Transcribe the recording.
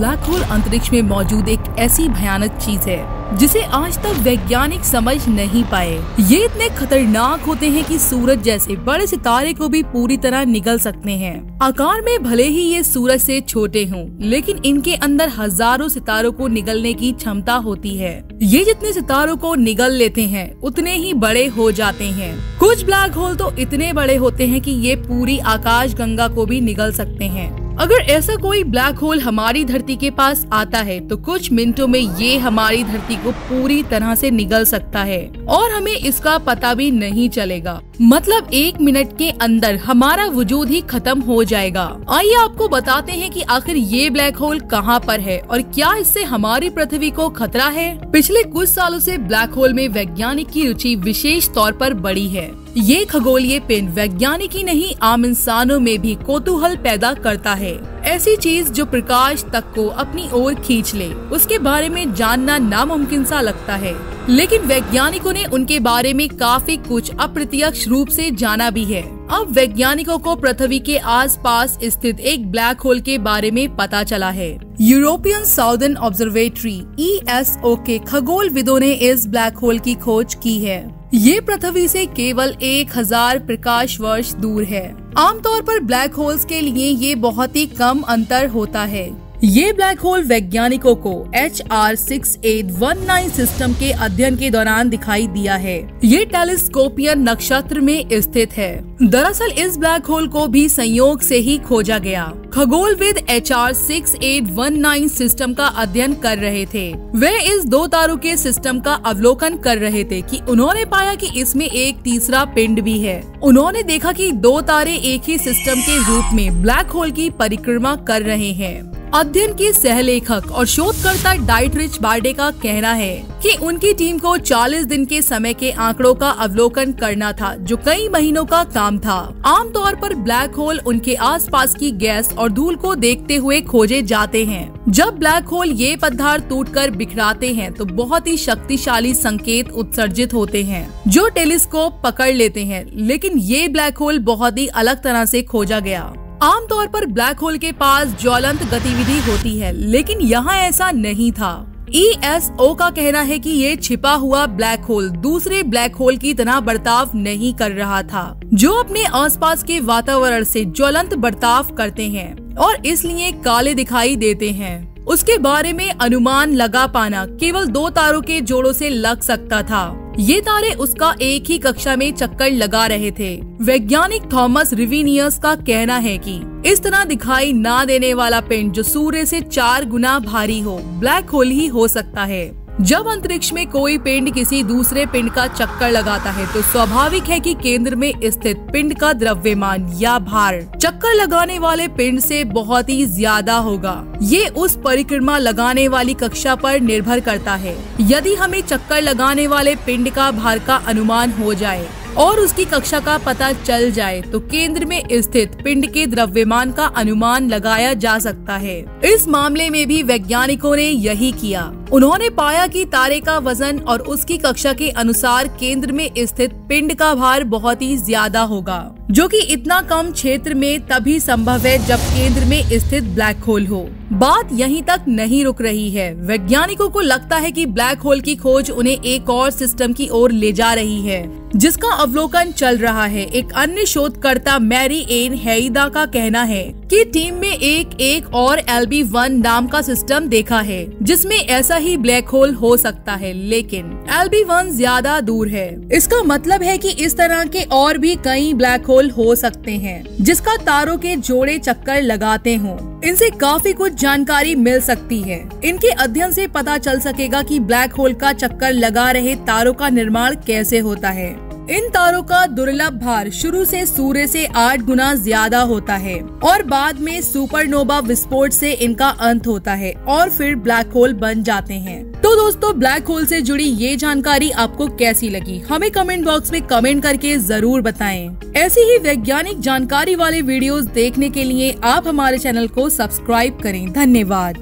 Black hole अंतरिक्ष में मौजूद एक ऐसी भयानक चीज है जिसे आज तक वैज्ञानिक समझ नहीं पाए। ये इतने खतरनाक होते हैं कि सूरज जैसे बड़े सितारे को भी पूरी तरह निगल सकते हैं। आकार में भले ही ये सूरज से छोटे हों, लेकिन इनके अंदर हजारों सितारों को निगलने की क्षमता होती है। ये जितने सितारों को निगल लेते हैं उतने ही बड़े हो जाते हैं। कुछ ब्लैक होल तो इतने बड़े होते हैं कि ये पूरी आकाश गंगा को भी निगल सकते हैं। अगर ऐसा कोई ब्लैक होल हमारी धरती के पास आता है तो कुछ मिनटों में ये हमारी धरती को पूरी तरह से निगल सकता है और हमें इसका पता भी नहीं चलेगा। मतलब 1 मिनट के अंदर हमारा वजूद ही खत्म हो जाएगा। आइए आपको बताते हैं कि आखिर ये ब्लैक होल कहाँ पर है और क्या इससे हमारी पृथ्वी को खतरा है। पिछले कुछ सालों से ब्लैक होल में वैज्ञानिक की रुचि विशेष तौर पर बढ़ी है। ये खगोलीय पिंड वैज्ञानिक ही नहीं आम इंसानों में भी कौतूहल पैदा करता है। ऐसी चीज जो प्रकाश तक को अपनी ओर खींच ले, उसके बारे में जानना नामुमकिन सा लगता है, लेकिन वैज्ञानिकों ने उनके बारे में काफी कुछ अप्रत्यक्ष रूप से जाना भी है। अब वैज्ञानिकों को पृथ्वी के आसपास स्थित एक ब्लैक होल के बारे में पता चला है। यूरोपियन साउदर्न ऑब्जर्वेटरी ESO के खगोलविदों ने इस ब्लैक होल की खोज की है। ये पृथ्वी से केवल 1000 प्रकाश वर्ष दूर है। आमतौर पर ब्लैक होल्स के लिए ये बहुत ही कम अंतर होता है। ये ब्लैक होल वैज्ञानिकों को HR 6819 सिस्टम के अध्ययन के दौरान दिखाई दिया है। ये टेलीस्कोपियन नक्षत्र में स्थित है। दरअसल इस ब्लैक होल को भी संयोग से ही खोजा गया। खगोलविद HR 6819 सिस्टम का अध्ययन कर रहे थे। वे इस 2 तारों के सिस्टम का अवलोकन कर रहे थे कि उन्होंने पाया कि इसमें एक तीसरा पिंड भी है। उन्होंने देखा कि 2 तारे एक ही सिस्टम के रूप में ब्लैक होल की परिक्रमा कर रहे हैं। अध्ययन के सहलेखक और शोधकर्ता डाइटरिच बार्डे का कहना है कि उनकी टीम को 40 दिन के समय के आंकड़ों का अवलोकन करना था, जो कई महीनों का काम था। आमतौर पर ब्लैक होल उनके आसपास की गैस और धूल को देखते हुए खोजे जाते हैं। जब ब्लैक होल ये पदार्थ टूटकर बिखराते हैं तो बहुत ही शक्तिशाली संकेत उत्सर्जित होते हैं जो टेलीस्कोप पकड़ लेते हैं, लेकिन ये ब्लैक होल बहुत ही अलग तरह से खोजा गया। आमतौर पर ब्लैक होल के पास ज्वलंत गतिविधि होती है, लेकिन यहाँ ऐसा नहीं था। ESO का कहना है कि ये छिपा हुआ ब्लैक होल दूसरे ब्लैक होल की तरह बर्ताव नहीं कर रहा था, जो अपने आसपास के वातावरण से ज्वलंत बर्ताव करते हैं और इसलिए काले दिखाई देते हैं। उसके बारे में अनुमान लगा पाना केवल 2 तारों के जोड़ों से लग सकता था। ये तारे उसका एक ही कक्षा में चक्कर लगा रहे थे। वैज्ञानिक थॉमस रिविनियस का कहना है कि इस तरह दिखाई ना देने वाला पिंड जो सूर्य से 4 गुना भारी हो, ब्लैक होल ही हो सकता है। जब अंतरिक्ष में कोई पिंड किसी दूसरे पिंड का चक्कर लगाता है तो स्वाभाविक है कि केंद्र में स्थित पिंड का द्रव्यमान या भार चक्कर लगाने वाले पिंड से बहुत ही ज्यादा होगा। ये उस परिक्रमा लगाने वाली कक्षा पर निर्भर करता है। यदि हमें चक्कर लगाने वाले पिंड का भार का अनुमान हो जाए और उसकी कक्षा का पता चल जाए तो केंद्र में स्थित पिंड के द्रव्यमान का अनुमान लगाया जा सकता है। इस मामले में भी वैज्ञानिकों ने यही किया। उन्होंने पाया कि तारे का वजन और उसकी कक्षा के अनुसार केंद्र में स्थित पिंड का भार बहुत ही ज्यादा होगा, जो कि इतना कम क्षेत्र में तभी संभव है जब केंद्र में स्थित ब्लैक होल हो। बात यहीं तक नहीं रुक रही है। वैज्ञानिकों को लगता है कि ब्लैक होल की खोज उन्हें एक और सिस्टम की ओर ले जा रही है जिसका अवलोकन चल रहा है। एक अन्य शोधकर्ता मैरी एन हेइदा का कहना है कि टीम में एक और LB1 नाम का सिस्टम देखा है जिसमें ऐसा ही ब्लैक होल हो सकता है, लेकिन LB1 ज्यादा दूर है। इसका मतलब है कि इस तरह के और भी कई ब्लैक होल हो सकते हैं जिसका तारों के जोड़े चक्कर लगाते हों। इनसे काफी कुछ जानकारी मिल सकती है। इनके अध्ययन से पता चल सकेगा कि ब्लैक होल का चक्कर लगा रहे तारों का निर्माण कैसे होता है। इन तारों का दुर्लभ भार शुरू से सूर्य से 8 गुना ज्यादा होता है और बाद में सुपरनोवा विस्फोट से इनका अंत होता है और फिर ब्लैक होल बन जाते हैं। तो दोस्तों, ब्लैक होल से जुड़ी ये जानकारी आपको कैसी लगी, हमें कमेंट बॉक्स में कमेंट करके जरूर बताएं। ऐसी ही वैज्ञानिक जानकारी वाले वीडियोस देखने के लिए आप हमारे चैनल को सब्सक्राइब करें। धन्यवाद।